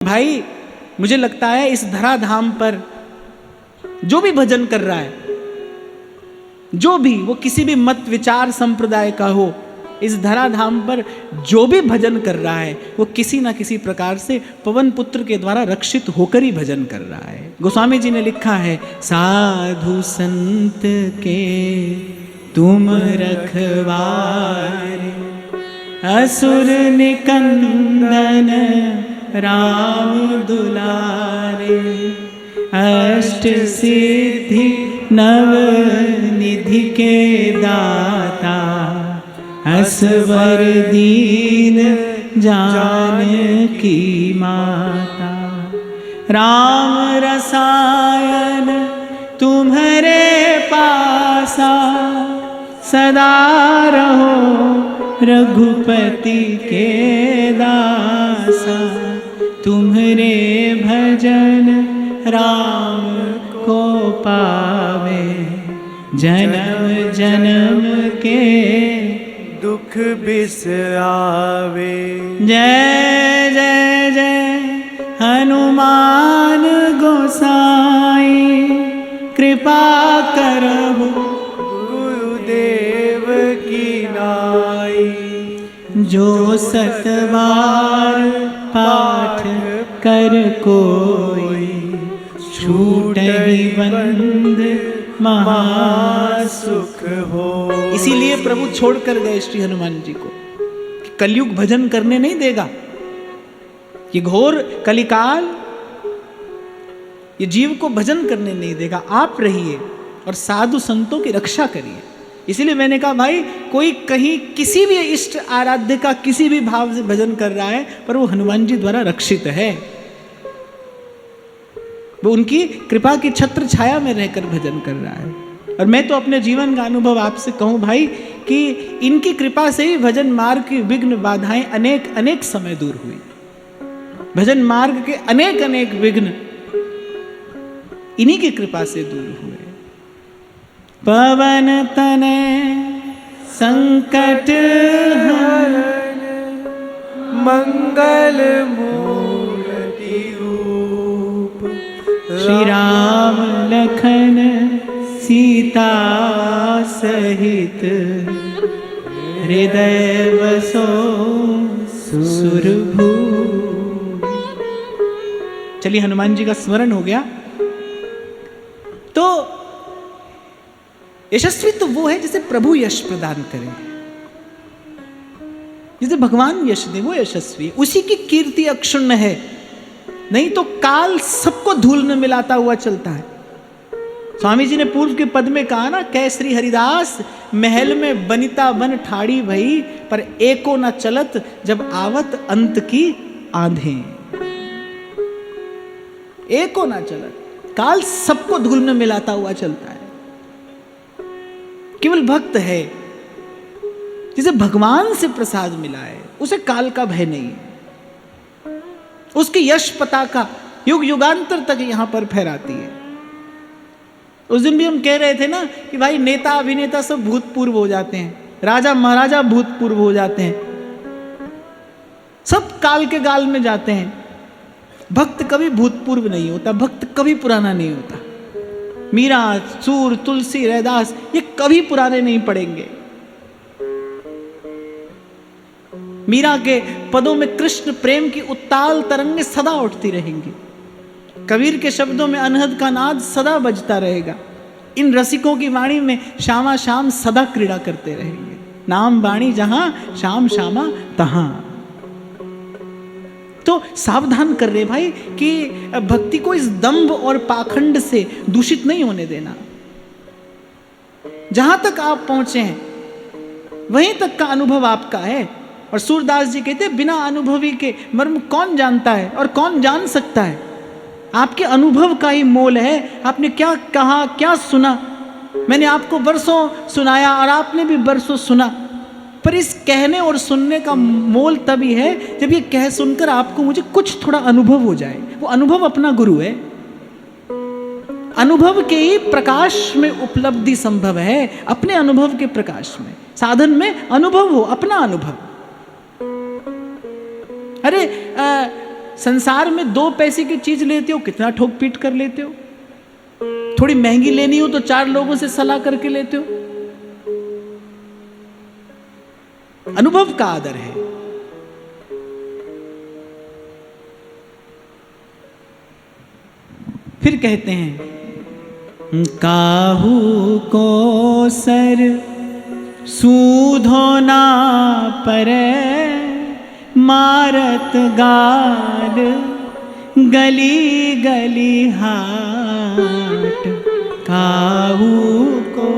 भाई मुझे लगता है इस धराधाम पर जो भी भजन कर रहा है, जो भी वो किसी भी मत विचार संप्रदाय का हो, इस धराधाम पर जो भी भजन कर रहा है वो किसी ना किसी प्रकार से पवन पुत्र के द्वारा रक्षित होकर ही भजन कर रहा है। गोस्वामी जी ने लिखा है, साधु संत के तुम रखवारे, असुर निकंदन राम दुलारे, अष्ट सिद्धि नव निधि के दाता, असवर दीन जानकी माता। राम रसायन तुम्हारे पासा, सदा रहो रघुपति के दासा। तुम्हारे भजन राम को पावे, जन्म जन्म के दुख बिसरावे। जय जय जय हनुमान गोसाई, कृपा करहु गुरुदेव की नाई। जो सतबार पाठ कर कोई, छूटहि बंद महासुख हो। इसीलिए प्रभु छोड़कर गए श्री हनुमान जी को कि कलयुग भजन करने नहीं देगा। ये घोर कलिकाल ये जीव को भजन करने नहीं देगा। आप रहिए और साधु संतों की रक्षा करिए। इसीलिए मैंने कहा भाई, कोई कहीं किसी भी इष्ट आराध्य का किसी भी भाव से भजन कर रहा है, पर वो हनुमान जी द्वारा रक्षित है। वो उनकी कृपा की छत्र छाया में रहकर भजन कर रहा है। और मैं तो अपने जीवन का अनुभव आपसे कहूं भाई, कि इनकी कृपा से ही भजन मार्ग की विघ्न बाधाएं अनेक अनेक समय दूर हुई। भजन मार्ग के अनेक अनेक विघ्न इन्हीं की कृपा से दूर हुए। पवन तने संकट हर, मंगल मूर्ति रूप। श्री राम लखन सीता सहित, हृदय बसो सुरभूप। चलिए, हनुमान जी का स्मरण हो गया। तो यशस्वी तो वो है जिसे प्रभु यश प्रदान करे, जिसे भगवान यश दे, वो यशस्वी। उसी की कीर्ति अक्षुण्ण है। नहीं तो काल सबको धूल में मिलाता हुआ चलता है। स्वामी जी ने पूर्व के पद में कहा ना, कैसरी हरिदास महल में बनिता बन ठाड़ी भई, पर एको न चलत जब आवत अंत की आंधें। एको न चलत, काल सबको धूल में मिलाता हुआ चलता है। केवल भक्त है जिसे भगवान से प्रसाद मिला है, उसे काल का भय नहीं है। उसकी यश पताका युग युगांतर तक यहां पर फहराती है। उस दिन भी हम कह रहे थे ना कि भाई, नेता अभिनेता सब भूतपूर्व हो जाते हैं, राजा महाराजा भूतपूर्व हो जाते हैं, सब काल के गाल में जाते हैं। भक्त कभी भूतपूर्व नहीं होता, भक्त कभी पुराना नहीं होता। मीरा, सूर, तुलसी, रैदास ये कभी पुराने नहीं पड़ेंगे। मीरा के पदों में कृष्ण प्रेम की उत्ताल तरंगें सदा उठती रहेंगी। कबीर के शब्दों में अनहद का नाद सदा बजता रहेगा। इन रसिकों की वाणी में श्यामा श्याम सदा क्रीड़ा करते रहेंगे। नाम वाणी जहां, श्याम श्यामा तहां। तो सावधान कर रहे भाई कि भक्ति को इस दंभ और पाखंड से दूषित नहीं होने देना। जहां तक आप पहुंचे हैं वहीं तक का अनुभव आपका है। और सूरदास जी कहते हैं, बिना अनुभवी के मर्म कौन जानता है और कौन जान सकता है। आपके अनुभव का ही मोल है। आपने क्या कहा, क्या सुना। मैंने आपको बरसों सुनाया और आपने भी बरसों सुना, पर इस कहने और सुनने का मोल तभी है जब ये कह सुनकर आपको मुझे कुछ थोड़ा अनुभव हो जाए। वो अनुभव अपना गुरु है। अनुभव के ही प्रकाश में उपलब्धि संभव है, अपने अनुभव के प्रकाश में। साधन में अनुभव हो, अपना अनुभव। अरे संसार में 2 पैसे की चीज लेते हो, कितना ठोक पीट कर लेते हो। थोड़ी महंगी लेनी हो तो 4 लोगों से सलाह करके लेते हो। अनुभव का आदर है। फिर कहते हैं, काहू को सर सूधो ना परे, मारत गाल गली गली हाट। काहू को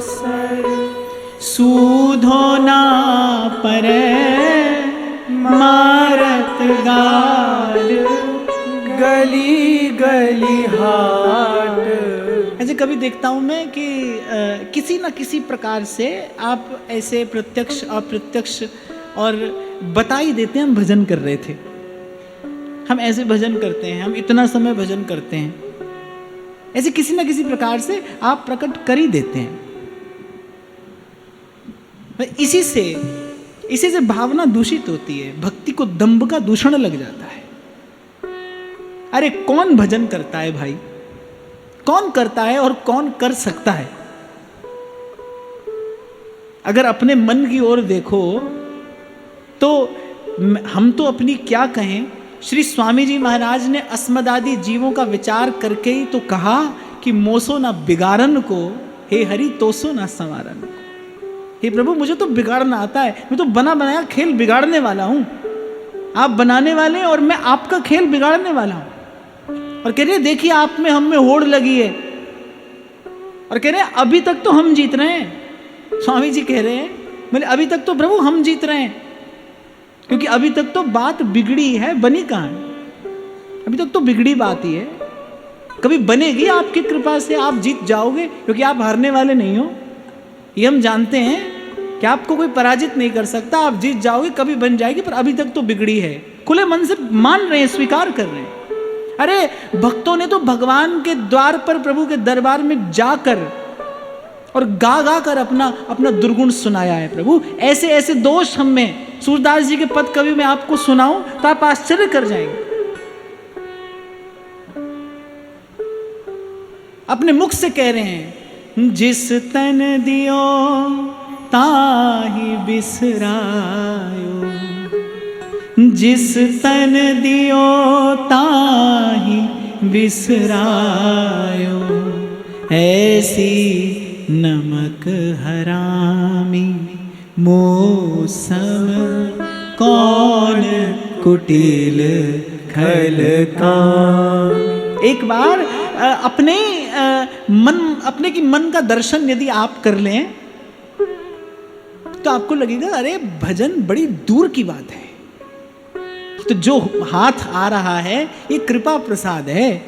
सर सूधो ना परे, मारत गाल गली गली हाट। ऐसे कभी देखता हूं मैं कि किसी ना किसी प्रकार से आप ऐसे प्रत्यक्ष अप्रत्यक्ष और बता ही देते हैं हम भजन कर रहे थे, हम ऐसे भजन करते हैं, हम इतना समय भजन करते हैं। ऐसे किसी ना किसी प्रकार से आप प्रकट कर ही देते हैं। इसी से भावना दूषित होती है, भक्ति को दंभ का दूषण लग जाता है। अरे कौन भजन करता है भाई, कौन करता है और कौन कर सकता है? अगर अपने मन की ओर देखो तो हम तो अपनी क्या कहें। श्री स्वामी जी महाराज ने अस्मदादि जीवों का विचार करके ही तो कहा कि मोसो ना बिगाड़न को, हे हरि तोसो ना संवारन को। हे प्रभु मुझे तो बिगाड़ना आता है, मैं तो बना बनाया खेल बिगाड़ने वाला हूं। आप बनाने वाले और मैं आपका खेल बिगाड़ने वाला हूं। और कह रहे देखिए आप में हम में होड़ लगी है, और कह रहे हैं अभी तक तो हम जीत रहे हैं। स्वामी जी कह रहे हैं बोले अभी तक तो प्रभु हम जीत रहे हैं, क्योंकि अभी तक तो बात बिगड़ी है, बनी कहां है? अभी तक तो बिगड़ी बात ही है, कभी बनेगी आपकी कृपा से, आप जीत जाओगे, क्योंकि आप हारने वाले नहीं हो। ये हम जानते हैं कि आपको कोई पराजित नहीं कर सकता, आप जीत जाओगे, कभी बन जाएगी, पर अभी तक तो बिगड़ी है। खुले मन से मान रहे हैं, स्वीकार कर रहे हैं। अरे भक्तों ने तो भगवान के द्वार पर, प्रभु के दरबार में जाकर और गा गा कर अपना दुर्गुण सुनाया है। प्रभु ऐसे ऐसे दोष हम में, सूरदास जी के पद कवि में आपको सुनाऊं तो आप आश्चर्य कर जाएंगे। अपने मुख से कह रहे हैं, जिस तन दियो ताहि बिसरायो, जिस तन दियो ताहि बिसरायो, ऐसी नमक हरामी मौसम कौन कुटिल खल का। एक बार अपने की मन का दर्शन यदि आप कर लें तो आपको लगेगा अरे भजन बड़ी दूर की बात है। तो जो हाथ आ रहा है ये कृपा प्रसाद है,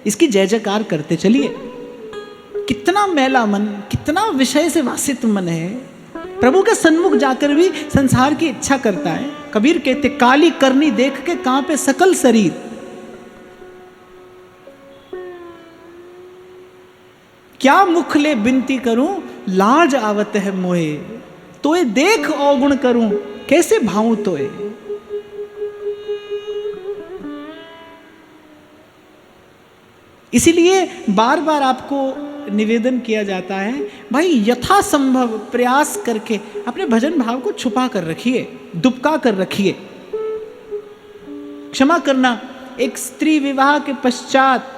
इसकी जय जयकार करते चलिए। कितना मैला मन, कितना विषय से वासित मन है, प्रभु के सन्मुख जाकर भी संसार की इच्छा करता है। कबीर कहते काली करनी देख के कांपे सकल शरीर। क्या मुख ले बिनती करूं लाज आवत है मोहे, तोए देख अवगुण करूं कैसे भाऊं तोए। इसीलिए बार बार आपको निवेदन किया जाता है, भाई यथासंभव प्रयास करके अपने भजन भाव को छुपा कर रखिए, दुबका कर रखिए। क्षमा करना, एक स्त्री विवाह के पश्चात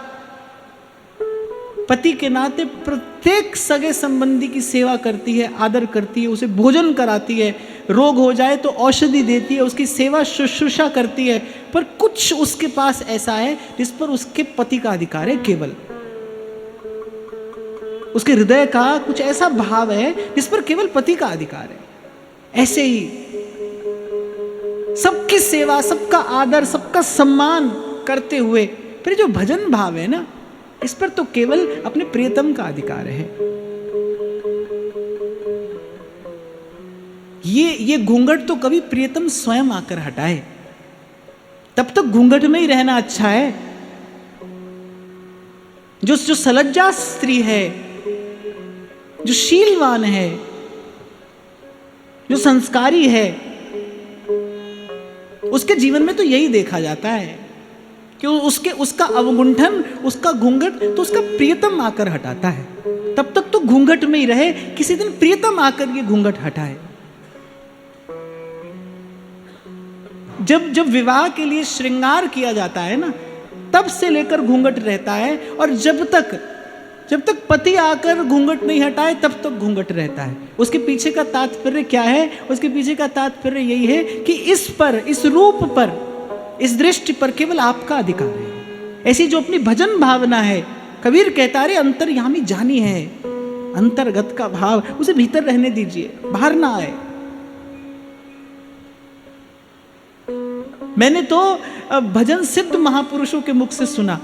पति के नाते प्रत्येक सगे संबंधी की सेवा करती है, आदर करती है, उसे भोजन कराती है, रोग हो जाए तो औषधि देती है, उसकी सेवा शुश्रूषा करती है। पर कुछ उसके पास ऐसा है जिस पर उसके पति का अधिकार है केवल। उसके हृदय का कुछ ऐसा भाव है जिस पर केवल पति का अधिकार है। ऐसे ही सबकी सेवा, सबका आदर, सबका सम्मान करते हुए फिर जो भजन भाव है ना, इस पर तो केवल अपने प्रियतम का अधिकार है। ये घूंघट तो कभी प्रियतम स्वयं आकर हटाए, तब तक घूंघट में ही रहना अच्छा है। जो सलज्जा स्त्री है, जो शीलवान है, जो संस्कारी है, उसके जीवन में तो यही देखा जाता है कि उसका अवगुंठन, उसका घूंघट तो उसका प्रियतम आकर हटाता है। तब तक तो घूंघट में ही रहे, किसी दिन प्रियतम आकर ये घूंघट हटाए। जब विवाह के लिए श्रृंगार किया जाता है ना, तब से लेकर घूंघट रहता है, और जब तक पति आकर घूंघट नहीं हटाए तब तक घूंघट रहता है। उसके पीछे का तात्पर्य क्या है? उसके पीछे का तात्पर्य यही है कि इस रूप पर, इस दृष्टि पर केवल आपका अधिकार है। ऐसी जो अपनी भजन भावना है, कबीर कहता है अंतर्यामी जानी है, अंतर्गत का भाव उसे भीतर रहने दीजिए, बाहर ना आए। मैंने तो भजन सिद्ध महापुरुषों के मुख से सुना,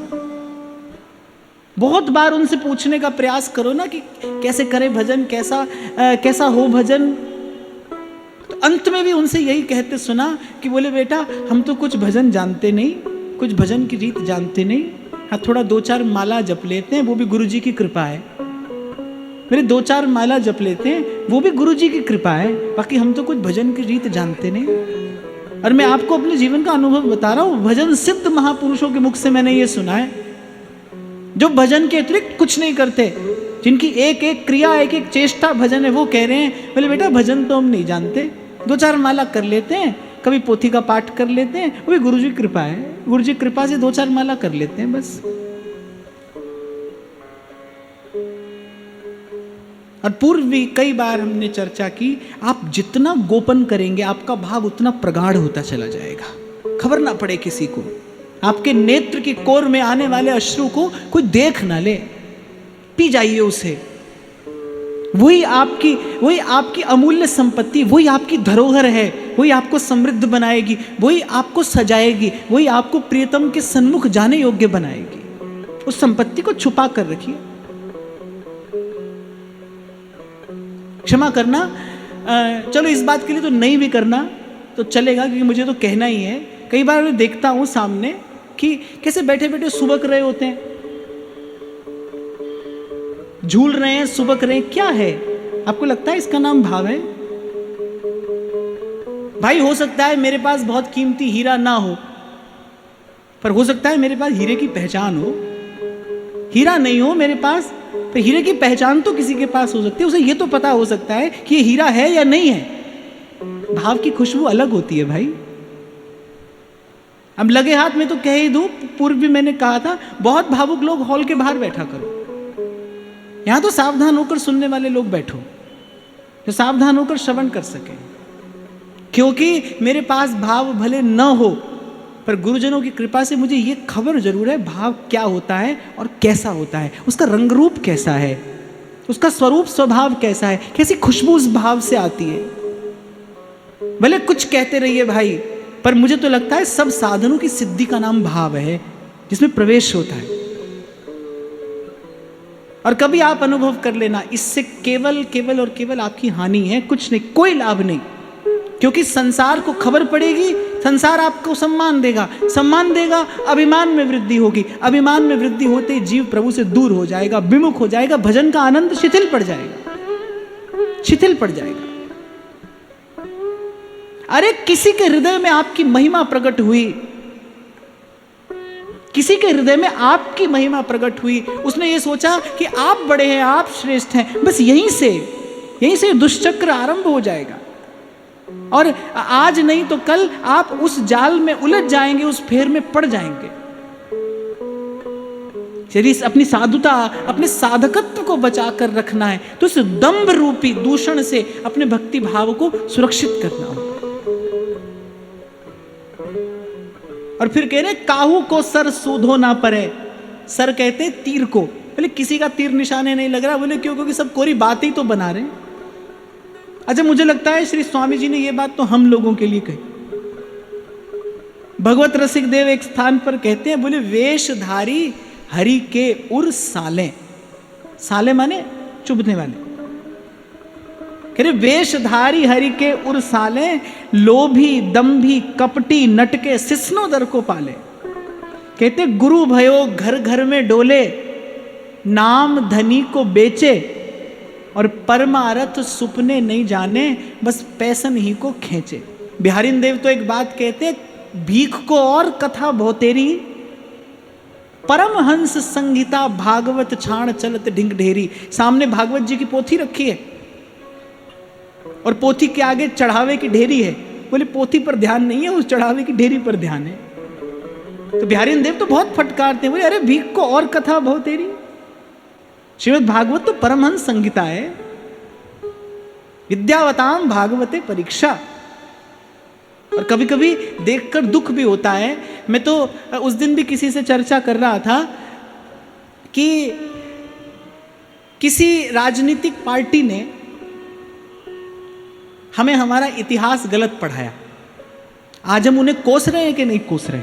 बहुत बार उनसे पूछने का प्रयास करो ना कि कैसे करें भजन, कैसा हो भजन, तो अंत में भी उनसे यही कहते सुना कि बोले बेटा हम तो कुछ भजन जानते नहीं, कुछ भजन की रीत जानते नहीं, हाँ थोड़ा 2-4 माला जप लेते हैं, वो भी गुरु जी की कृपा है। मेरे 2-4 माला जप लेते हैं, वो भी गुरु जी की कृपा है, बाकी हम तो कुछ भजन की रीत जानते नहीं। और मैं आपको अपने जीवन का अनुभव बता रहा हूँ, भजन सिद्ध महापुरुषों के मुख से मैंने ये सुना है, जो भजन के अतिरिक्त कुछ नहीं करते, जिनकी एक एक क्रिया, एक एक चेष्टा भजन है, वो कह रहे हैं बोले बेटा भजन तो हम नहीं जानते, 2-4 माला कर लेते हैं, कभी पोथी का पाठ कर लेते हैं, वो भी गुरु जी की कृपा है, गुरु जी की कृपा से 2-4 माला कर लेते हैं बस। और पूर्व भी कई बार हमने चर्चा की, आप जितना गोपन करेंगे आपका भाव उतना प्रगाढ़ होता चला जाएगा, खबर ना पड़े किसी को, आपके नेत्र की कोर में आने वाले अश्रु को कोई देख ना ले, पी जाइए उसे। वही आपकी अमूल्य संपत्ति, वही आपकी धरोहर है, वही आपको समृद्ध बनाएगी, वही आपको सजाएगी, वही आपको प्रियतम के सन्मुख जाने योग्य बनाएगी। उस संपत्ति को छुपा कर रखिए। क्षमा करना, चलो इस बात के लिए तो नहीं भी करना तो चलेगा, क्योंकि मुझे तो कहना ही है। कई बार मैं देखता हूं सामने कि कैसे बैठे बैठे सुबक रहे होते हैं, झूल रहे हैं, सुबक रहे हैं, क्या है? आपको लगता है इसका नाम भाव है? भाई हो सकता है मेरे पास बहुत कीमती हीरा ना हो, पर हो सकता है मेरे पास हीरे की पहचान हो। हीरा नहीं हो मेरे पास, पर हीरे की पहचान तो किसी के पास हो सकती है, उसे ये तो पता हो सकता है कि ये हीरा है या नहीं है। भाव की खुशबू अलग होती है भाई। अब लगे हाथ में तो कह ही दूं, पूर्व भी मैंने कहा था, बहुत भावुक लोग हॉल के बाहर बैठा करो, यहां तो सावधान होकर सुनने वाले लोग बैठो, जो सावधान होकर श्रवण कर सके। क्योंकि मेरे पास भाव भले न हो, पर गुरुजनों की कृपा से मुझे ये खबर जरूर है भाव क्या होता है और कैसा होता है, उसका रंग रूप कैसा है, उसका स्वरूप स्वभाव कैसा है, कैसी खुशबू उस भाव से आती है। भले कुछ कहते रहिए भाई, पर मुझे तो लगता है सब साधनों की सिद्धि का नाम भाव है, जिसमें प्रवेश होता है। और कभी आप अनुभव कर लेना, इससे केवल और केवल आपकी हानि है, कुछ नहीं, कोई लाभ नहीं। क्योंकि संसार को खबर पड़ेगी, संसार आपको सम्मान देगा, अभिमान में वृद्धि होगी, अभिमान में वृद्धि होते ही जीव प्रभु से दूर हो जाएगा, विमुख हो जाएगा, भजन का आनंद शिथिल पड़ जाएगा। अरे किसी के हृदय में आपकी महिमा प्रकट हुई, किसी के हृदय में आपकी महिमा प्रकट हुई, उसने ये सोचा कि आप बड़े हैं, आप श्रेष्ठ हैं, बस यहीं से दुष्चक्र आरंभ हो जाएगा। और आज नहीं तो कल आप उस जाल में उलझ जाएंगे, उस फेर में पड़ जाएंगे। यदि अपनी साधुता, अपने साधकत्व को बचाकर रखना है तो इस दंभ रूपी दूषण से अपने भक्ति भाव को सुरक्षित करना होगा। और फिर कह रहे काहू को सर सूधो ना परे, सर कहते तीर को। बोले किसी का तीर निशाने नहीं लग रहा, बोले क्यों? क्योंकि सब कोरी बात ही तो बना रहे। अच्छा, मुझे लगता है श्री स्वामी जी ने ये बात तो हम लोगों के लिए कही। भगवत रसिक देव एक स्थान पर कहते हैं, बोले वेशधारी हरि के उर साले, साले माने चुभने वाले, कह रहे वेशधारी हरि के उर साले, लोभी दंभी कपटी नटके सिस्नो दर को पाले। कहते गुरु भयो घर घर में डोले, नाम धनी को बेचे, और परमारथ सुपने नहीं जाने, बस पैसन ही को खींचे। बिहारी देव तो एक बात कहते, भीख को और कथा बहुतेरी, परमहंस संगीता भागवत छाण चलत ढिंग ढेरी। सामने भागवत जी की पोथी रखी है और पोथी के आगे चढ़ावे की ढेरी है। बोले पोथी पर ध्यान नहीं है, उस चढ़ावे की ढेरी पर ध्यान है। तो बिहारी देव तो बहुत फटकारते हैं, बोले अरे भीख को और कथा बहुतेरी। श्रीमद् भागवत तो परमहंस संगीता है, विद्यावताम भागवते परीक्षा। और कभी कभी देखकर दुख भी होता है। मैं तो उस दिन भी किसी से चर्चा कर रहा था कि किसी राजनीतिक पार्टी ने हमें हमारा इतिहास गलत पढ़ाया। आज हम उन्हें कोस रहे हैं कि नहीं कोस रहे,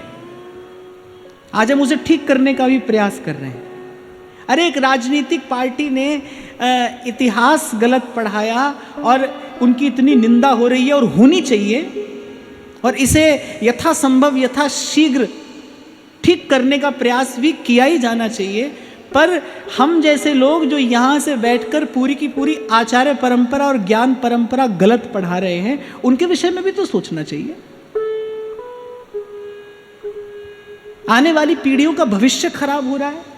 आज हम उसे ठीक करने का भी प्रयास कर रहे हैं। अरे एक राजनीतिक पार्टी ने इतिहास गलत पढ़ाया और उनकी इतनी निंदा हो रही है और होनी चाहिए, और इसे यथासंभव यथाशीघ्र ठीक करने का प्रयास भी किया ही जाना चाहिए। पर हम जैसे लोग जो यहाँ से बैठकर पूरी की पूरी आचार्य परंपरा और ज्ञान परंपरा गलत पढ़ा रहे हैं, उनके विषय में भी तो सोचना चाहिए। आने वाली पीढ़ियों का भविष्य खराब हो रहा है,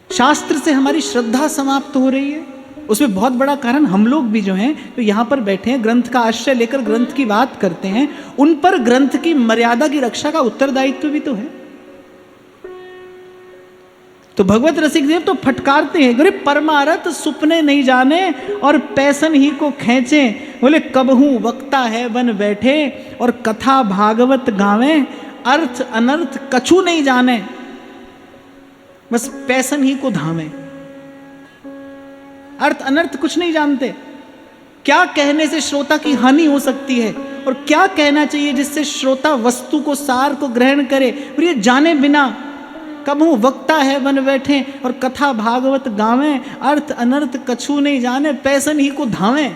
शास्त्र से हमारी श्रद्धा समाप्त हो रही है। उसमें बहुत बड़ा कारण हम लोग भी जो हैं, तो यहाँ पर बैठे हैं, ग्रंथ का आश्रय लेकर ग्रंथ की बात करते हैं, उन पर ग्रंथ की मर्यादा की रक्षा का उत्तरदायित्व भी तो है। तो भगवत रसिक देव तो फटकारते हैं, बोले परमारथ सुपने नहीं जाने और पैसन ही को खींचे। बोले कबहू वक्ता है बन बैठे और कथा भागवत गावे, अर्थ अनर्थ कछु नहीं जाने, बस पैसन ही को धावे। अर्थ अनर्थ कुछ नहीं जानते। क्या कहने से श्रोता की हानि हो सकती है और क्या कहना चाहिए जिससे श्रोता वस्तु को सार को ग्रहण करे, और ये जाने बिना कबहू वक्ता है बन बैठे और कथा भागवत गावें, अर्थ अनर्थ कछु नहीं जाने, पैसन ही को धावें।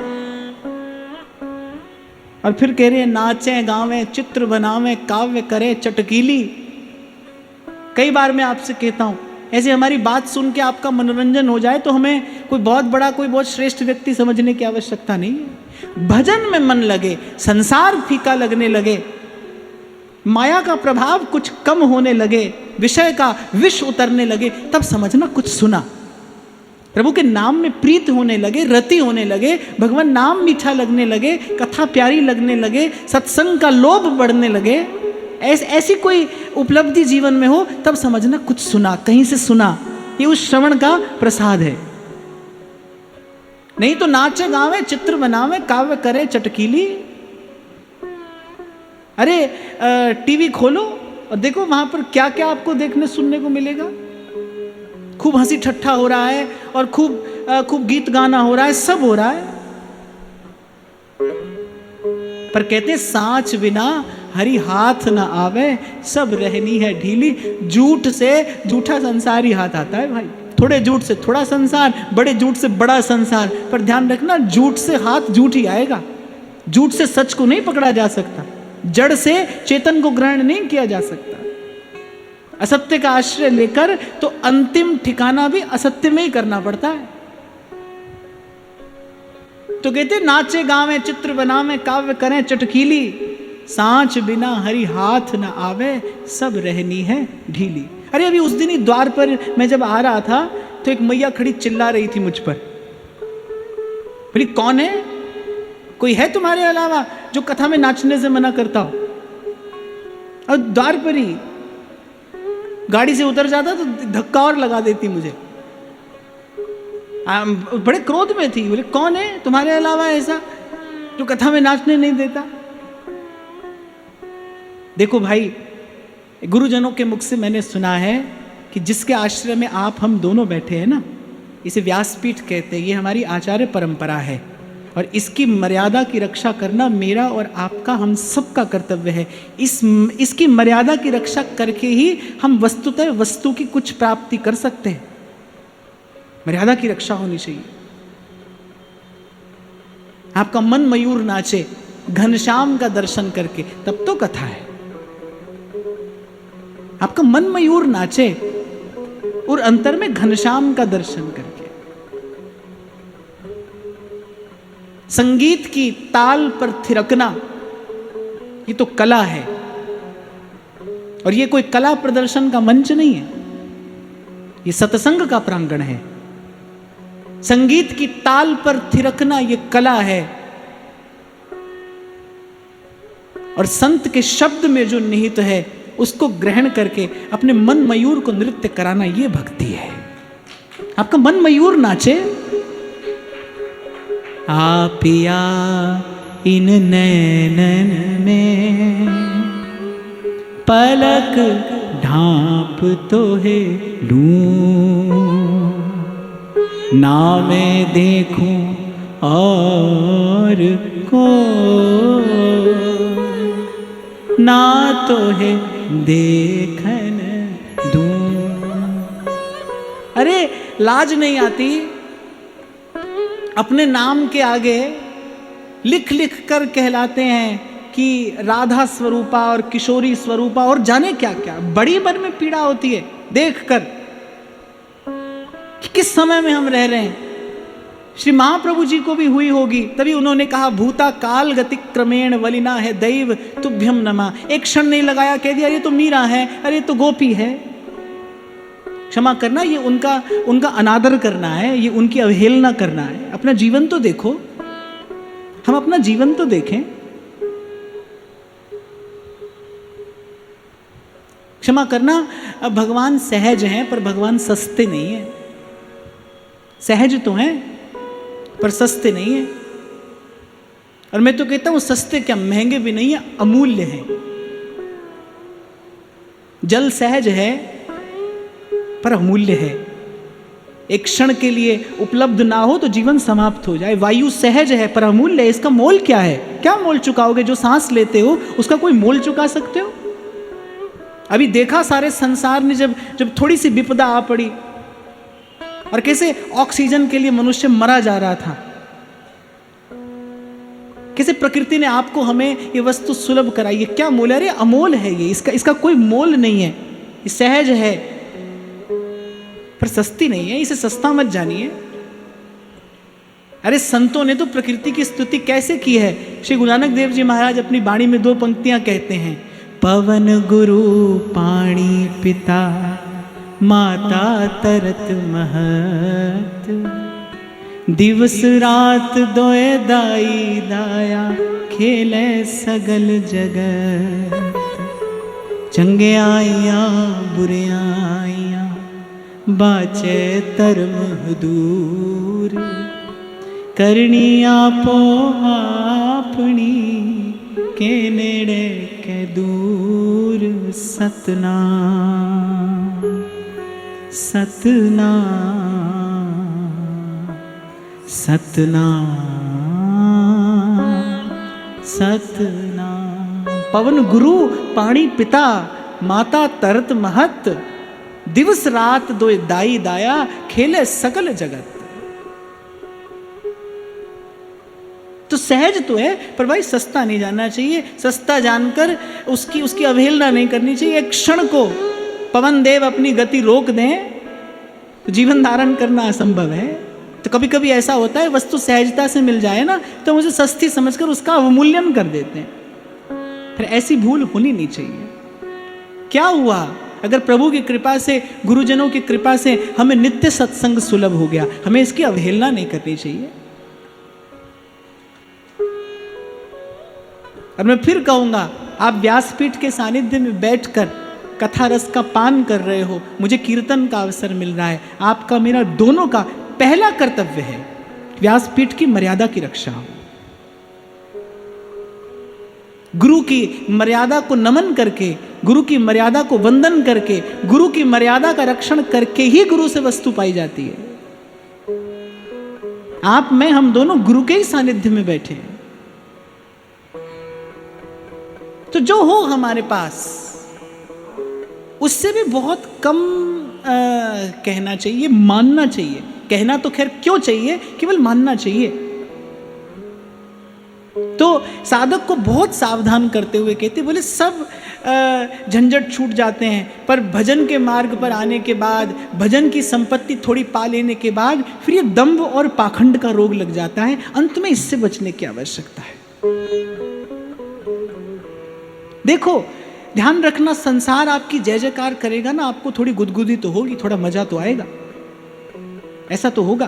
और फिर कह रहे हैं नाचें गावें चित्र बनावें काव्य करें चटकीली। कई बार मैं आपसे कहता हूं, ऐसे हमारी बात सुन के आपका मनोरंजन हो जाए तो हमें कोई बहुत बड़ा कोई बहुत श्रेष्ठ व्यक्ति समझने की आवश्यकता नहीं है। भजन में मन लगे, संसार फीका लगने लगे, माया का प्रभाव कुछ कम होने लगे, विषय का विष उतरने लगे, तब समझना कुछ सुना। प्रभु के नाम में प्रीत होने लगे, रति होने लगे, भगवान नाम मीठा लगने लगे, कथा प्यारी लगने लगे, सत्संग का लोभ बढ़ने लगे, ऐसी कोई उपलब्धि जीवन में हो, तब समझना कुछ सुना, कहीं से सुना। ये उस श्रवण का प्रसाद है। नहीं तो नाचे गावे चित्र बनावे काव्य करे चटकीली। अरे टीवी खोलो और देखो वहां पर क्या क्या आपको देखने सुनने को मिलेगा। खूब हंसी ठट्ठा हो रहा है और खूब गीत गाना हो रहा है, सब हो रहा है। पर कहते सांच बिना हरि हाथ न आवे, सब रहनी है ढीली। झूठ से झूठा संसार ही हाथ आता है भाई। थोड़े झूठ से थोड़ा संसार, बड़े झूठ से बड़ा संसार। पर ध्यान रखना, झूठ से हाथ झूठ ही आएगा। झूठ से सच को नहीं पकड़ा जा सकता, जड़ से चेतन को ग्रहण नहीं किया जा सकता। असत्य का आश्रय लेकर तो अंतिम ठिकाना भी असत्य में ही करना पड़ता है। तो कहते नाचे गावे चित्र बनावे काव्य करें चटकीली, सांच बिना हरि हाथ न आवे, सब रहनी है ढीली। अरे अभी उस दिन ही द्वार पर मैं जब आ रहा था तो एक मैया खड़ी चिल्ला रही थी मुझ पर। बोली कौन है, कोई है तुम्हारे अलावा जो कथा में नाचने से मना करता हो? और द्वार पर ही गाड़ी से उतर जाता तो धक्का और लगा देती मुझे। बड़े क्रोध में थी। बोले कौन है तुम्हारे अलावा ऐसा जो कथा में नाचने नहीं देता? देखो भाई, गुरुजनों के मुख से मैंने सुना है कि जिसके आश्रय में आप हम दोनों बैठे हैं ना, इसे व्यासपीठ कहते हैं। ये हमारी आचार्य परंपरा है और इसकी मर्यादा की रक्षा करना मेरा और आपका, हम सबका कर्तव्य है। इसकी मर्यादा की रक्षा करके ही हम वस्तुतः वस्तु की कुछ प्राप्ति कर सकते हैं। मर्यादा की रक्षा होनी चाहिए। आपका मन मयूर नाचे घनश्याम का दर्शन करके, तब तो कथा है। आपका मन मयूर नाचे और अंतर में घनश्याम का दर्शन करके। संगीत की ताल पर थिरकना, ये तो कला है। और ये कोई कला प्रदर्शन का मंच नहीं है, ये सत्संग का प्रांगण है। संगीत की ताल पर थिरकना ये कला है, और संत के शब्द में जो निहित है उसको ग्रहण करके अपने मन मयूर को नृत्य कराना ये भक्ति है। आपका मन मयूर नाचे। आपिया इन नैनन में पलक ढांप तो है लूं, ना मैं देखूं और को, ना तो है देखन दूं। अरे लाज नहीं आती अपने नाम के आगे लिख लिख कर कहलाते हैं कि राधा स्वरूपा और किशोरी स्वरूपा और जाने क्या क्या। बड़ी मन में पीड़ा होती है देखकर कि किस समय में हम रह रहे हैं। श्री महाप्रभु जी को भी हुई होगी, तभी उन्होंने कहा भूता काल गति क्रमेण वलिना है दैव तुभ्यम नमा। एक क्षण नहीं लगाया, कह दिया अरे तो मीरा है, अरे तो गोपी है। क्षमा करना, ये उनका अनादर करना है, ये उनकी अवहेलना करना है। अपना जीवन तो देखो, हम अपना जीवन तो देखें। क्षमा करना, अब भगवान सहज हैं पर भगवान सस्ते नहीं हैं। सहज तो हैं पर सस्ते नहीं हैं। और मैं तो कहता हूं सस्ते क्या, महंगे भी नहीं है, अमूल्य हैं। जल सहज है पर अमूल्य है। एक क्षण के लिए उपलब्ध ना हो तो जीवन समाप्त हो जाए। वायु सहज है पर अमूल्य है, इसका मोल क्या है? क्या मोल चुकाओगे? जो सांस लेते हो उसका कोई मोल चुका सकते हो? अभी देखा सारे संसार ने जब थोड़ी सी विपदा आ पड़ी और कैसे ऑक्सीजन के लिए मनुष्य मरा जा रहा था, कैसे प्रकृति ने आपको हमें ये वस्तु सुलभ कराई। ये क्या मोल है? अरे अमोल है ये, इसका कोई मोल नहीं है। ये सहज है पर सस्ती नहीं है, इसे सस्ता मत जानिए। अरे संतों ने तो प्रकृति की स्तुति कैसे की है। श्री गुरु नानक देव जी महाराज अपनी वाणी में 2 पंक्तियां कहते हैं, पवन गुरु पाणी पिता माता तरत महत, दिवस रात दोए दाई दाया खेले सगल जगत, चंगे आइया बुरे आइया बाचे धर्म दूर, करनी आपो आपनी के नेड़े के दूर, सतनाम सतनाम सतनाम सतनाम। पवन गुरु पाणी पिता माता तरत महत, दिवस रात दोए दाई दाया खेले सकल जगत। तो सहज तो है पर भाई सस्ता नहीं जानना चाहिए। सस्ता जानकर उसकी अवहेलना नहीं करनी चाहिए। एक क्षण को पवन देव अपनी गति रोक दें तो जीवन धारण करना असंभव है। तो कभी कभी ऐसा होता है, वस्तु सहजता से मिल जाए ना तो मुझे सस्ती समझकर उसका अवमूल्यन कर देते हैं। फिर ऐसी भूल होनी नहीं चाहिए। क्या हुआ अगर प्रभु की कृपा से, गुरुजनों की कृपा से हमें नित्य सत्संग सुलभ हो गया? हमें इसकी अवहेलना नहीं करनी चाहिए। और मैं फिर कहूंगा, आप व्यासपीठ के सानिध्य में बैठकर कथा रस का पान कर रहे हो, मुझे कीर्तन का अवसर मिल रहा है, आपका मेरा दोनों का पहला कर्तव्य है व्यासपीठ की मर्यादा की रक्षा हो। गुरु की मर्यादा को नमन करके, गुरु की मर्यादा को वंदन करके, गुरु की मर्यादा का रक्षण करके ही गुरु से वस्तु पाई जाती है। आप मैं हम दोनों गुरु के ही सानिध्य में बैठे हैं। तो जो हो हमारे पास उससे भी बहुत कम कहना चाहिए, मानना चाहिए। कहना तो खैर क्यों चाहिए, केवल मानना चाहिए। तो साधक को बहुत सावधान करते हुए कहते, बोले सब झंझट छूट जाते हैं, पर भजन के मार्ग पर आने के बाद, भजन की संपत्ति थोड़ी पा लेने के बाद फिर ये दंभ और पाखंड का रोग लग जाता है। अंत में इससे बचने की आवश्यकता है। देखो ध्यान रखना, संसार आपकी जय जयकार करेगा ना, आपको थोड़ी गुदगुदी तो होगी, थोड़ा मजा तो आएगा, ऐसा तो होगा।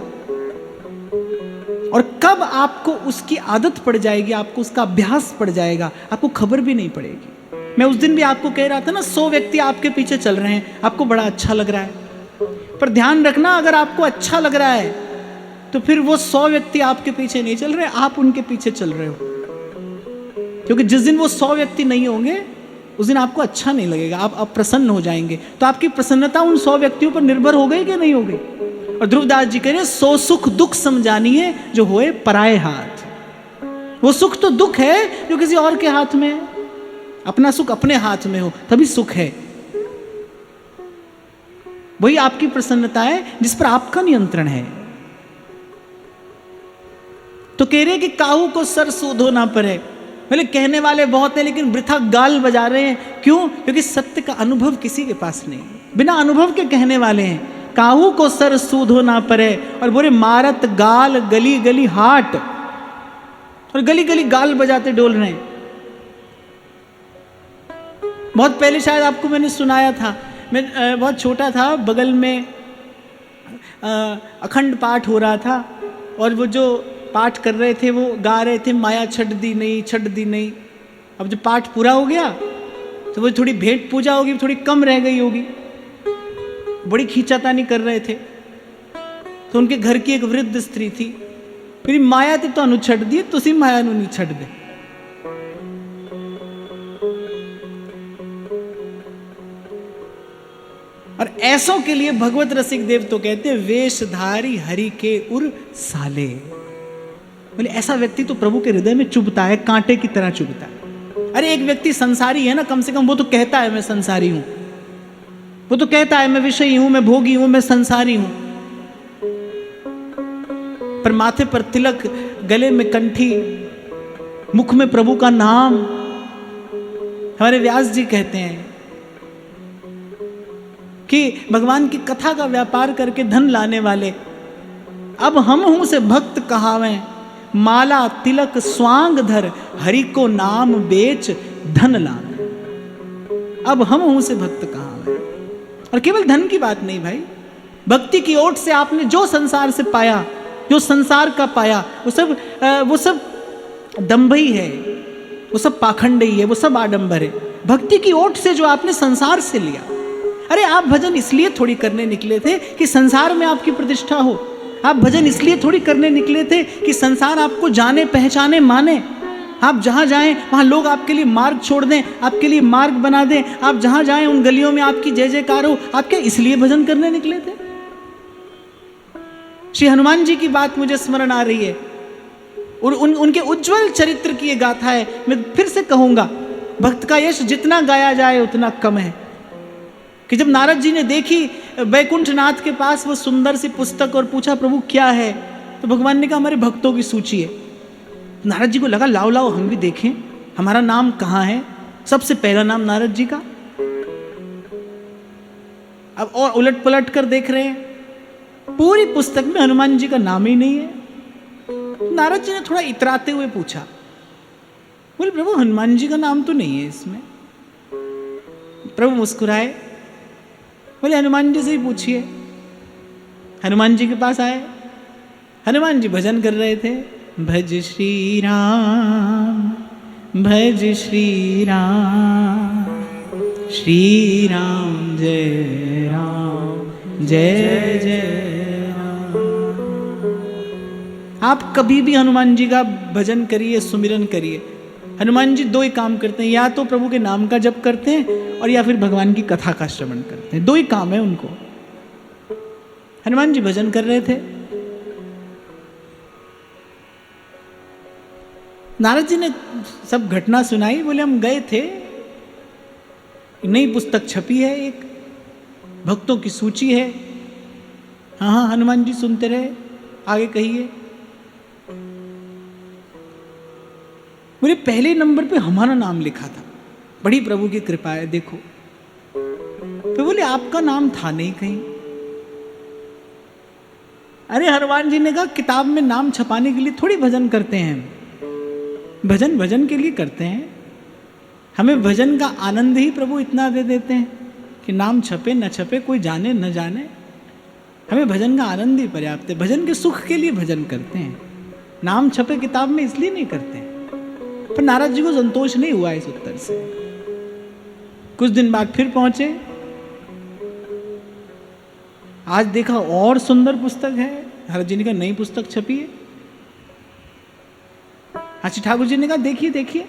और कब आपको उसकी आदत पड़ जाएगी, आपको उसका अभ्यास पड़ जाएगा, आपको खबर भी नहीं पड़ेगी। मैं उस दिन भी आपको कह रहा था ना, 100 व्यक्ति आपके पीछे चल रहे हैं, आपको बड़ा अच्छा लग रहा है, पर ध्यान रखना, अगर आपको अच्छा लग रहा है तो फिर वो 100 व्यक्ति आपके पीछे नहीं चल रहे, आप उनके पीछे चल रहे हो। क्योंकि जिस दिन वो 100 व्यक्ति नहीं होंगे, उस दिन आपको अच्छा नहीं लगेगा, आप अप्रसन्न हो जाएंगे। तो आपकी प्रसन्नता उन 100 व्यक्तियों पर निर्भर हो गई कि नहीं हो गई? और ध्रुवदास जी कह रहे, सो सुख दुख समझानिए जो होए पराए हाथ। वो सुख तो दुख है जो किसी और के हाथ में है, अपना सुख अपने हाथ में हो तभी सुख है। वही आपकी प्रसन्नता है जिस पर आपका नियंत्रण है। तो कह रहे कि काहू को सर सूधो ना पड़े। बोले कहने वाले बहुत हैं लेकिन वृथा गाल बजा रहे हैं। क्यों? क्योंकि सत्य का अनुभव किसी के पास नहीं, बिना अनुभव के कहने वाले हैं। काहू को सर सूधो ना पड़े, और बोले मारत गाल गली गली हाट, और गली गली गाल बजाते डोल रहे हैं। बहुत पहले शायद आपको मैंने सुनाया था, मैं बहुत छोटा था, बगल में अखंड पाठ हो रहा था, और वो जो पाठ कर रहे थे वो गा रहे थे, माया छट दी नहीं, छट दी नहीं। अब जब पाठ पूरा हो गया तो वो थोड़ी भेंट पूजा होगी, थोड़ी कम रह गई होगी, बड़ी खींचातानी कर रहे थे। तो उनके घर की एक वृद्ध स्त्री थी, फिर माया ते तो छट दी, तुसी माया नहीं छट दे। और ऐसों के लिए भगवत रसिक देव तो कहते हैं, वेशधारी हरि के उर साले। बोले ऐसा व्यक्ति तो प्रभु के हृदय में चुभता है, कांटे की तरह चुभता है। अरे एक व्यक्ति संसारी है ना, कम से कम वो तो कहता है मैं संसारी हूं, वो तो कहता है मैं विषयी हूं, मैं भोगी हूं, मैं संसारी हूं। पर माथे पर तिलक, गले में कंठी, मुख में प्रभु का नाम। हमारे व्यास जी कहते हैं कि भगवान की कथा का व्यापार करके धन लाने वाले, अब हम हूं से भक्त कहावें, माला तिलक स्वांग धर, हरि को नाम बेच धन लावे। अब हम हूं से भक्त कहावें। और केवल धन की बात नहीं भाई, भक्ति की ओट से आपने जो संसार से पाया, जो संसार का पाया, वो सब दंभई है, वो सब पाखंडी है, वो सब आडंबर है। भक्ति की ओट से जो आपने संसार से लिया। अरे आप भजन इसलिए थोड़ी करने निकले थे कि संसार में आपकी प्रतिष्ठा हो। आप भजन इसलिए थोड़ी करने निकले थे कि संसार आपको जाने पहचाने माने। आप जहां जाएं वहां लोग आपके लिए मार्ग छोड़ दें, आपके लिए मार्ग बना दें। आप जहां जाएं उन गलियों में आपकी जय जयकार हो। आप क्या इसलिए भजन करने निकले थे? श्री हनुमान जी की बात मुझे स्मरण आ रही है, और उनके उज्जवल चरित्र की ये गाथा है। मैं फिर से कहूंगा, भक्त का यश जितना गाया जाए उतना कम है। कि जब नारद जी ने देखी वैकुंठ नाथ के पास वो सुंदर सी पुस्तक और पूछा प्रभु क्या है, तो भगवान ने कहा हमारे भक्तों की सूची है। नारद जी को लगा लाओ लाओ हम भी देखें हमारा नाम कहाँ है। सबसे पहला नाम नारद जी का। अब और उलट पलट कर देख रहे हैं, पूरी पुस्तक में हनुमान जी का नाम ही नहीं है। नारद जी ने थोड़ा इतराते हुए पूछा, बोले प्रभु हनुमान जी का नाम तो नहीं है इसमें। प्रभु मुस्कुराए, बोले हनुमान जी से ही पूछिए। हनुमान जी के पास आए, हनुमान जी भजन कर रहे थे, भज श्री राम भज श्री राम, श्री राम जय राम जय जय राम। आप कभी भी हनुमान जी का भजन करिए, सुमिरन करिए। हनुमान जी दो ही काम करते हैं, या तो प्रभु के नाम का जप करते हैं और या फिर भगवान की कथा का श्रवण करते हैं। दो ही काम है उनको। हनुमान जी भजन कर रहे थे। नारद जी ने सब घटना सुनाई। बोले हम गए थे, नई पुस्तक छपी है, एक भक्तों की सूची है। हाँ हाँ हनुमान जी सुनते रहे, आगे कहिए। बोले पहले नंबर पे हमारा नाम लिखा था, बड़ी प्रभु की कृपा है देखो। तो बोले आपका नाम था नहीं कहीं। अरे हनुमान जी ने कहा किताब में नाम छपाने के लिए थोड़ी भजन करते हैं, भजन भजन के लिए करते हैं। हमें भजन का आनंद ही प्रभु इतना दे देते हैं कि नाम छपे न छपे, कोई जाने न जाने, हमें भजन का आनंद ही पर्याप्त है। भजन के सुख के लिए भजन करते हैं, नाम छपे किताब में इसलिए नहीं करते हैं। पर नारद जी को संतोष नहीं हुआ इस उत्तर से। कुछ दिन बाद फिर पहुंचे, आज देखा और सुंदर पुस्तक है, नारद जी ने कहा नई पुस्तक छपी है। आशी ठाकुर जी ने कहा देखिए देखिए।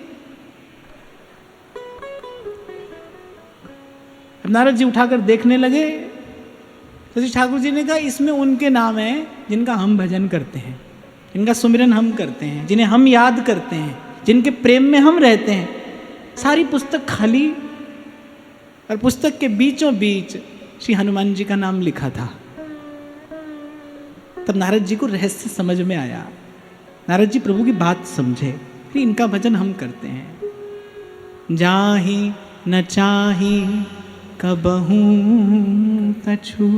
अब नारद जी उठाकर देखने लगे तो श्री ठाकुर जी ने कहा इसमें उनके नाम हैं जिनका हम भजन करते हैं, जिनका सुमिरन हम करते हैं, जिन्हें हम याद करते हैं, जिनके प्रेम में हम रहते हैं। सारी पुस्तक खाली और पुस्तक के बीचों बीच श्री हनुमान जी का नाम लिखा था। तब नारद जी को रहस्य समझ में आया, नारद जी प्रभु की बात समझे कि इनका भजन हम करते हैं। जाहि न चाही कबहू कछु,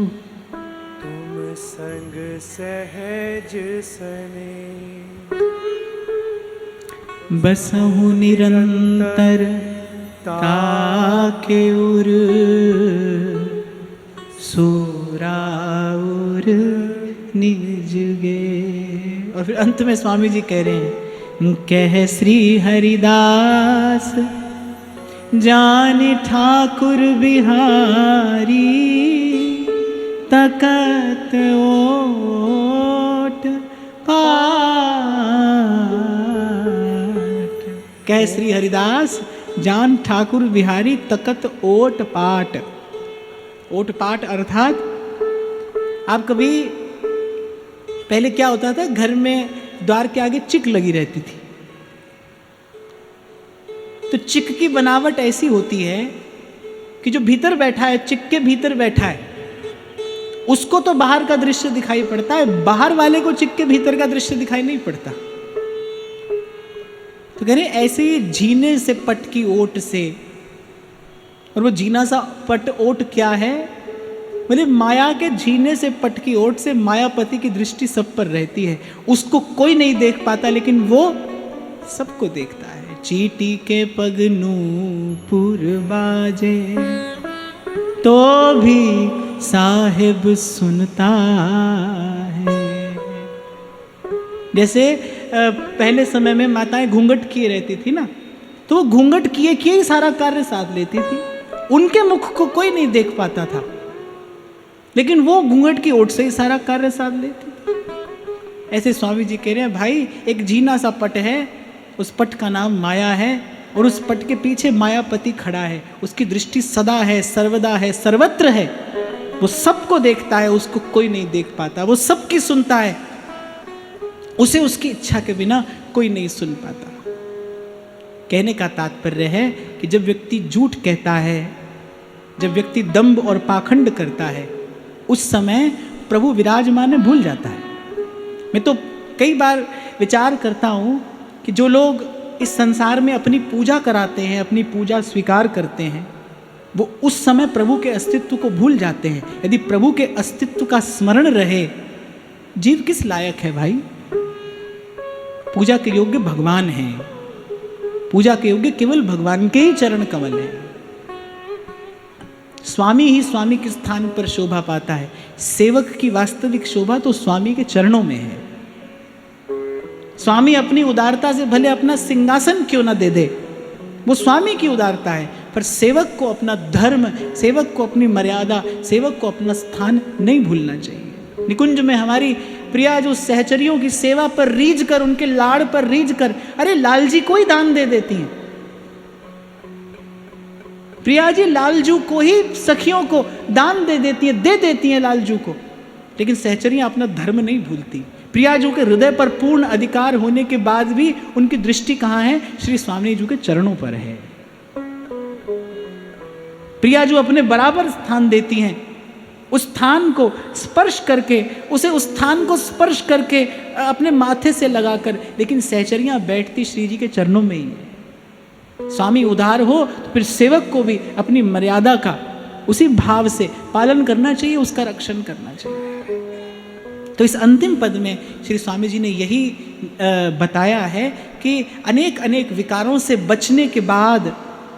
तुम संग सहज सने, बसहु निरंतर ताके उर, सोराउर निज गे। और फिर अंत में स्वामी जी कह रहे हैं, कह श्री हरिदास जान ठाकुर बिहारी, तकत ओट पाट। कह श्री हरिदास जान ठाकुर बिहारी, तकत ओट पाट। ओट पाट अर्थात आप कभी, पहले क्या होता था, घर में द्वार के आगे चिक लगी रहती थी, तो चिक की बनावट ऐसी होती है कि जो भीतर बैठा है, चिक के भीतर बैठा है, उसको तो बाहर का दृश्य दिखाई पड़ता है, बाहर वाले को चिक के भीतर का दृश्य दिखाई नहीं पड़ता। तो कह रहे ऐसे ही जीने से पट की ओट से, और वो जीना सा पट ओट क्या है, बोले माया के झीने से पट की ओट से मायापति की दृष्टि सब पर रहती है। उसको कोई नहीं देख पाता लेकिन वो सबको देखता है। चीटी के पग नूपुर बाजे तो भी साहिब सुनता है। जैसे पहले समय में माताएं घूंघट किए रहती थी ना, तो वो घूंघट किए किए ही सारा कार्य साध लेती थी। उनके मुख को कोई नहीं देख पाता था लेकिन वो घूंघट की ओट से ही सारा कार्य साध लेती थी। ऐसे स्वामी जी कह रहे हैं भाई, एक जीना सा पट है, उस पट का नाम माया है और उस पट के पीछे मायापति खड़ा है। उसकी दृष्टि सदा है, सर्वदा है, सर्वत्र है। वो सबको देखता है, उसको कोई नहीं देख पाता। वो सबकी सुनता है, उसे उसकी इच्छा के बिना कोई नहीं सुन पाता। कहने का तात्पर्य है कि जब व्यक्ति झूठ कहता है, जब व्यक्ति दंभ और पाखंड करता है, उस समय प्रभु विराजमान में भूल जाता है। मैं तो कई बार विचार करता हूँ कि जो लोग इस संसार में अपनी पूजा कराते हैं, अपनी पूजा स्वीकार करते हैं, वो उस समय प्रभु के अस्तित्व को भूल जाते हैं। यदि प्रभु के अस्तित्व का स्मरण रहे, जीव किस लायक है भाई? पूजा के योग्य भगवान हैं, पूजा के योग्य केवल भगवान के ही चरण कमल हैं। स्वामी ही स्वामी के स्थान पर शोभा पाता है। सेवक की वास्तविक शोभा तो स्वामी के चरणों में है। स्वामी अपनी उदारता से भले अपना सिंहासन क्यों न दे दे, वो स्वामी की उदारता है, पर सेवक को अपना धर्म, सेवक को अपनी मर्यादा, सेवक को अपना स्थान नहीं भूलना चाहिए। निकुंज में हमारी प्रिया जो सहचरियों की सेवा पर रीझ कर, उनके लाड़ पर रीझ कर, अरे लालजी को ही दान दे देती हैं। प्रिया जी लालजू को ही, सखियों को दान दे देती हैं, दे देती हैं लालजू को, लेकिन सहचरियां अपना धर्म नहीं भूलती। प्रियाजू के हृदय पर पूर्ण अधिकार होने के बाद भी उनकी दृष्टि कहाँ है? श्री स्वामी जी के चरणों पर है। प्रियाजू अपने बराबर स्थान देती हैं, उस स्थान को स्पर्श करके, उसे उस स्थान को स्पर्श करके अपने माथे से लगाकर, लेकिन सहचरियां बैठती श्री जी के चरणों में ही है। स्वामी उदार हो तो फिर सेवक को भी अपनी मर्यादा का उसी भाव से पालन करना चाहिए, उसका रक्षण करना चाहिए। तो इस अंतिम पद में श्री स्वामी जी ने यही बताया है कि अनेक अनेक विकारों से बचने के बाद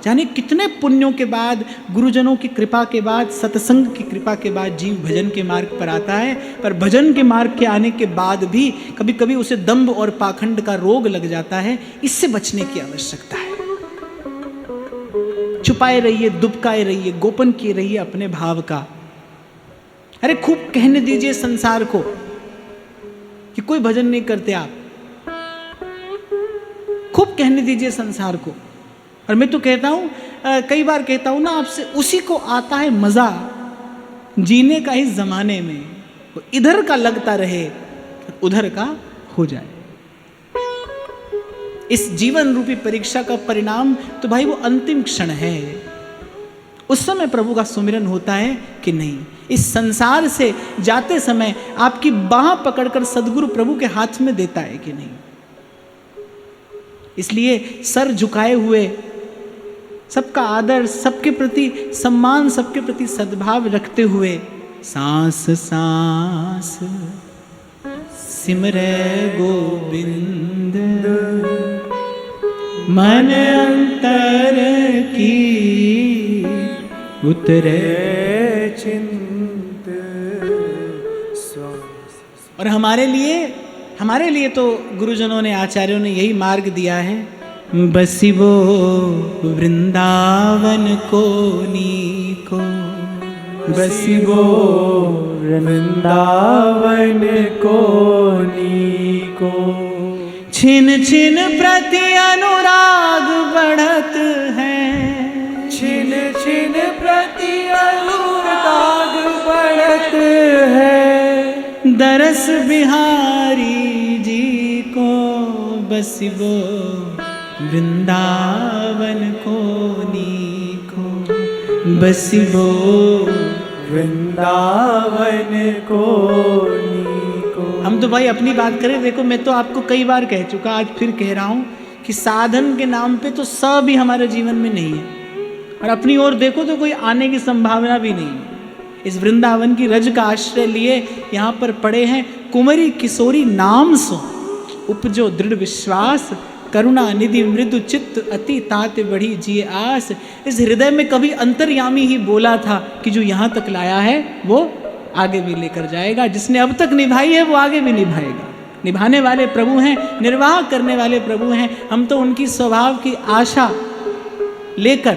जाने कितने पुण्यों के बाद, गुरुजनों की कृपा के बाद, सत्संग की कृपा के बाद जीव भजन के मार्ग पर आता है। पर भजन के मार्ग के आने के बाद भी कभी कभी उसे दंभ और पाखंड का रोग लग जाता है। इससे बचने की आवश्यकता है। छुपाए रहिए, दुबकाए रहिए, गोपन किए रहिए अपने भाव का। अरे खूब कहने दीजिए संसार को कि कोई भजन नहीं करते आप, खूब कहने दीजिए संसार को। और मैं तो कहता हूं, कई बार कहता हूं ना आपसे, उसी को आता है मजा जीने का इस जमाने में, वो इधर का लगता रहे उधर का हो जाए। इस जीवन रूपी परीक्षा का परिणाम तो भाई वो अंतिम क्षण है। उस समय प्रभु का सुमिरन होता है कि नहीं। इस संसार से जाते समय आपकी बाह पकड़कर सदगुरु प्रभु के हाथ में देता है कि नहीं। इसलिए सर झुकाए हुए, सबका आदर, सबके प्रति सम्मान, सबके प्रति सद्भाव रखते हुए सांस सांस सिमरे गोविंद, मन अंतर की उतरे चिंत। और हमारे लिए तो गुरुजनों ने, आचार्यों ने यही मार्ग दिया है। बसिबो वृंदावन को नीको, बसिबो वृंदावन को नीको। छिन छिन प्रति अनुराग बढ़त है, छिन छिन प्रति अनुराग बढ़त है। दरस बिहारी जी को बसिबो वृंदावन को नीको, बसिबो वृंदावन को नीको। हम तो भाई अपनी बात करें, देखो मैं तो आपको कई बार कह चुका, आज फिर कह रहा हूं कि साधन के नाम पे तो सब भी हमारे जीवन में नहीं है, और अपनी ओर देखो तो कोई आने की संभावना भी नहीं है। इस वृंदावन की रज का आश्रय लिए यहाँ पर पड़े हैं। कुंवरी किशोरी नाम सो उपजो दृढ़ विश्वास, करुणा निधि मृदु चित्त अति तात बढ़ी जिए आस। इस हृदय में कभी अंतर्यामी ही बोला था कि जो यहाँ तक लाया है वो आगे भी लेकर जाएगा। जिसने अब तक निभाई है वो आगे भी निभाएगा। निभाने वाले प्रभु हैं, निर्वाह करने वाले प्रभु हैं। हम तो उनकी स्वभाव की आशा लेकर,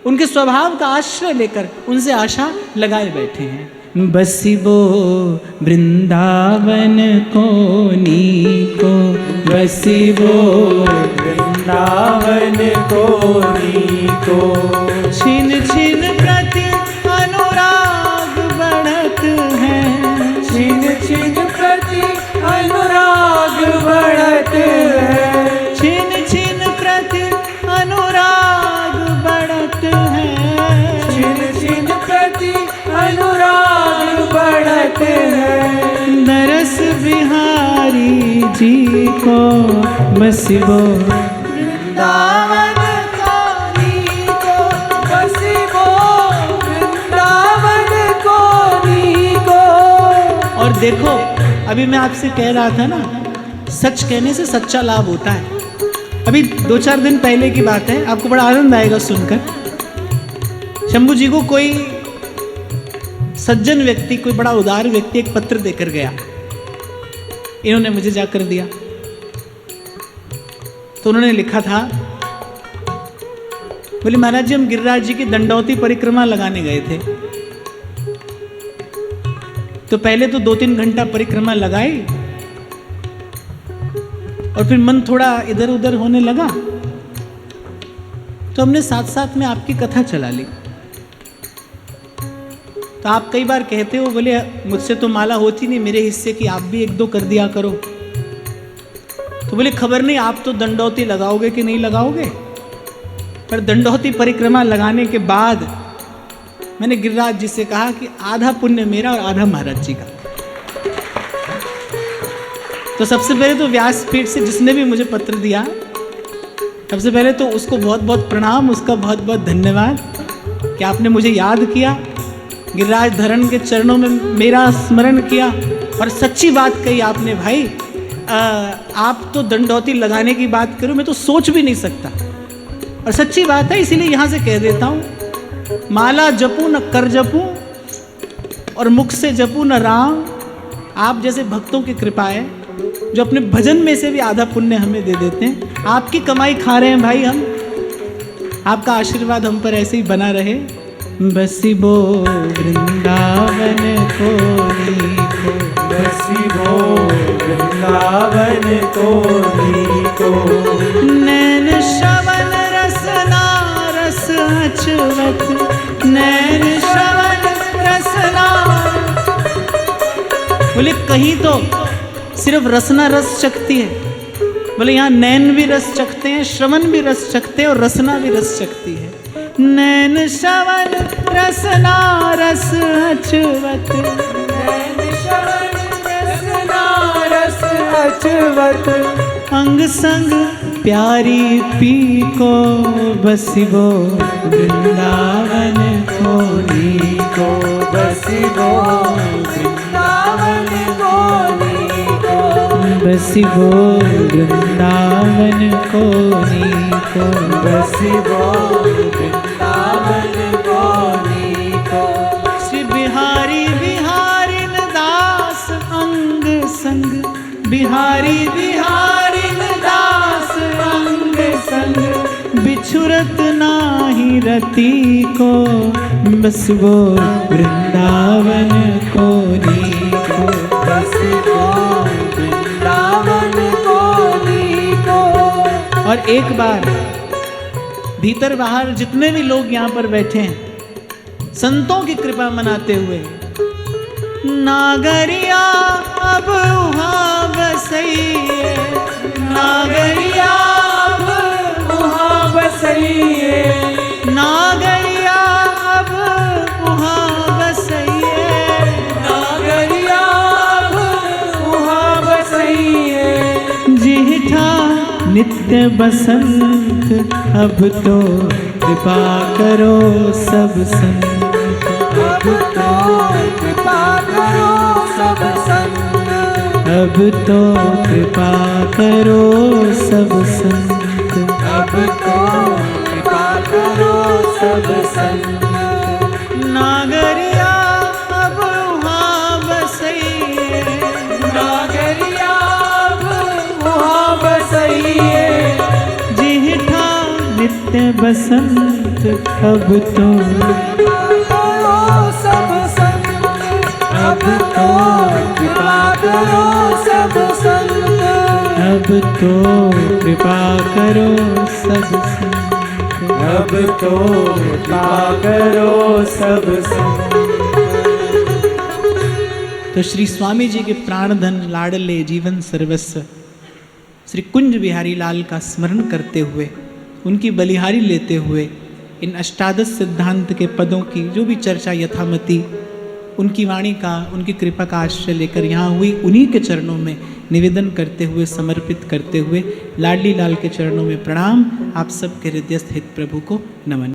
उनके स्वभाव का आश्रय लेकर उनसे आशा लगाए बैठे हैं। बसिबो वृंदावन को नीको, बसिबो वृंदावन को नीको। छिन छिन प्रति अनुराग बढ़त है, छिन छिन प्रति अनुराग बढ़त है। छिन छिन प्रति अनुराग बढ़त है, छिन छिन प्रति अनुराग बढ़त है। नरस बिहारी जी को बसिबो वृंदावन को नीको, बसिबो वृंदावन को नीको। और देखो, अभी मैं आपसे कह रहा था ना, सच कहने से सच्चा लाभ होता है। अभी 2-4 दिन पहले की बात है, आपको बड़ा आनंद आएगा सुनकर। शंभू जी को कोई सज्जन व्यक्ति, कोई बड़ा उदार व्यक्ति एक पत्र देकर गया। इन्होंने मुझे जाकर दिया। तो उन्होंने लिखा था, बोले महाराज जी हम गिरिराज जी की दंडौती परिक्रमा लगाने गए थे। तो पहले तो 2-3 घंटा परिक्रमा लगाई, और फिर मन थोड़ा इधर उधर होने लगा, तो हमने साथ साथ में आपकी कथा चला ली। तो आप कई बार कहते हो, बोले मुझसे तो माला होती नहीं, मेरे हिस्से की आप भी 1-2 कर दिया करो। तो बोले खबर नहीं आप तो दंडौती लगाओगे कि नहीं लगाओगे। पर दंडौती परिक्रमा लगाने के बाद मैंने गिरिराज जी से कहा कि आधा पुण्य मेरा और आधा महाराज जी का। तो सबसे पहले तो व्यासपीठ से जिसने भी मुझे पत्र दिया, सबसे पहले तो उसको बहुत बहुत प्रणाम, उसका बहुत बहुत धन्यवाद कि आपने मुझे याद किया, गिरिराज धरण के चरणों में मेरा स्मरण किया, और सच्ची बात कही आपने भाई आप तो दंडौती लगाने की बात करो, मैं तो सोच भी नहीं सकता। और सच्ची बात है, इसीलिए यहाँ से कह देता हूँ, माला जपूं न कर जपूं और मुख से जपूं न राम। आप जैसे भक्तों की कृपा है जो अपने भजन में से भी आधा पुण्य हमें दे देते हैं। आपकी कमाई खा रहे हैं भाई हम, आपका आशीर्वाद हम पर ऐसे ही बना रहे। बसिबो वृंदावन को नीको, बसिबो वृंदावन को नीको, नैन श्रवण रसना रस अचवत, नैन श्रवण रसना। बोले कहीं तो सिर्फ रसना रस चखती है, बोले यहाँ नैन भी रस चखते हैं, श्रवण भी रस चखते हैं और रसना भी रस चखती है। नैन श्रवण रसना रस अचवत, नैन श्रवण रसना रस अचवत, अंग संग प्यारी पी को, बसिबो वृंदावन को नीको, बसिबो वृंदावन को नीको, बसिबो वृंदावन को नीको, बसिबो वृंदावन को नीको। श्री बिहारी बिहारी दास अंग संग, बिहारी बिहारी दास अंग संग, बिछुरत नाही रति को, बसिबो वृंदावन को नीको, बसिबो वृंदावन को नीको। और एक बार भीतर बाहर जितने भी लोग यहाँ पर बैठे हैं, संतों की कृपा मनाते हुए, नागरिया अब वहाँ बसइए, नागरिया अब वहाँ बसइए, नागरिया अब वहाँ बसइए, नागरिया अब वहाँ बसइए, जिठा नित्य बसंत, अब तो कृपा करो सब संत, अब तो कृपा करो सब संत, अब तो कृपा करो सब संत, अब तो कृपा करो सब संत। नागरिया अब वहाँ बसइए, नागरिया अब वहाँ बसइए, जिठा नित्य बसंत, अब तो करो सब संत, अब तो कृपा करो सब संत, अब तो कृपा करो सब संत, अब तो कृपा करो सब संत। तो श्री स्वामी जी के प्राणधन लाडले जीवन सर्वस्व श्री कुंज बिहारी लाल का स्मरण करते हुए, उनकी बलिहारी लेते हुए, इन अष्टादश सिद्धांत के पदों की जो भी चर्चा यथामति उनकी वाणी का, उनकी कृपा का आश्रय लेकर यहाँ हुई, उन्हीं के चरणों में निवेदन करते हुए, समर्पित करते हुए, लाडली लाल के चरणों में प्रणाम। आप सबके हृदयस्थ हित प्रभु को नमन।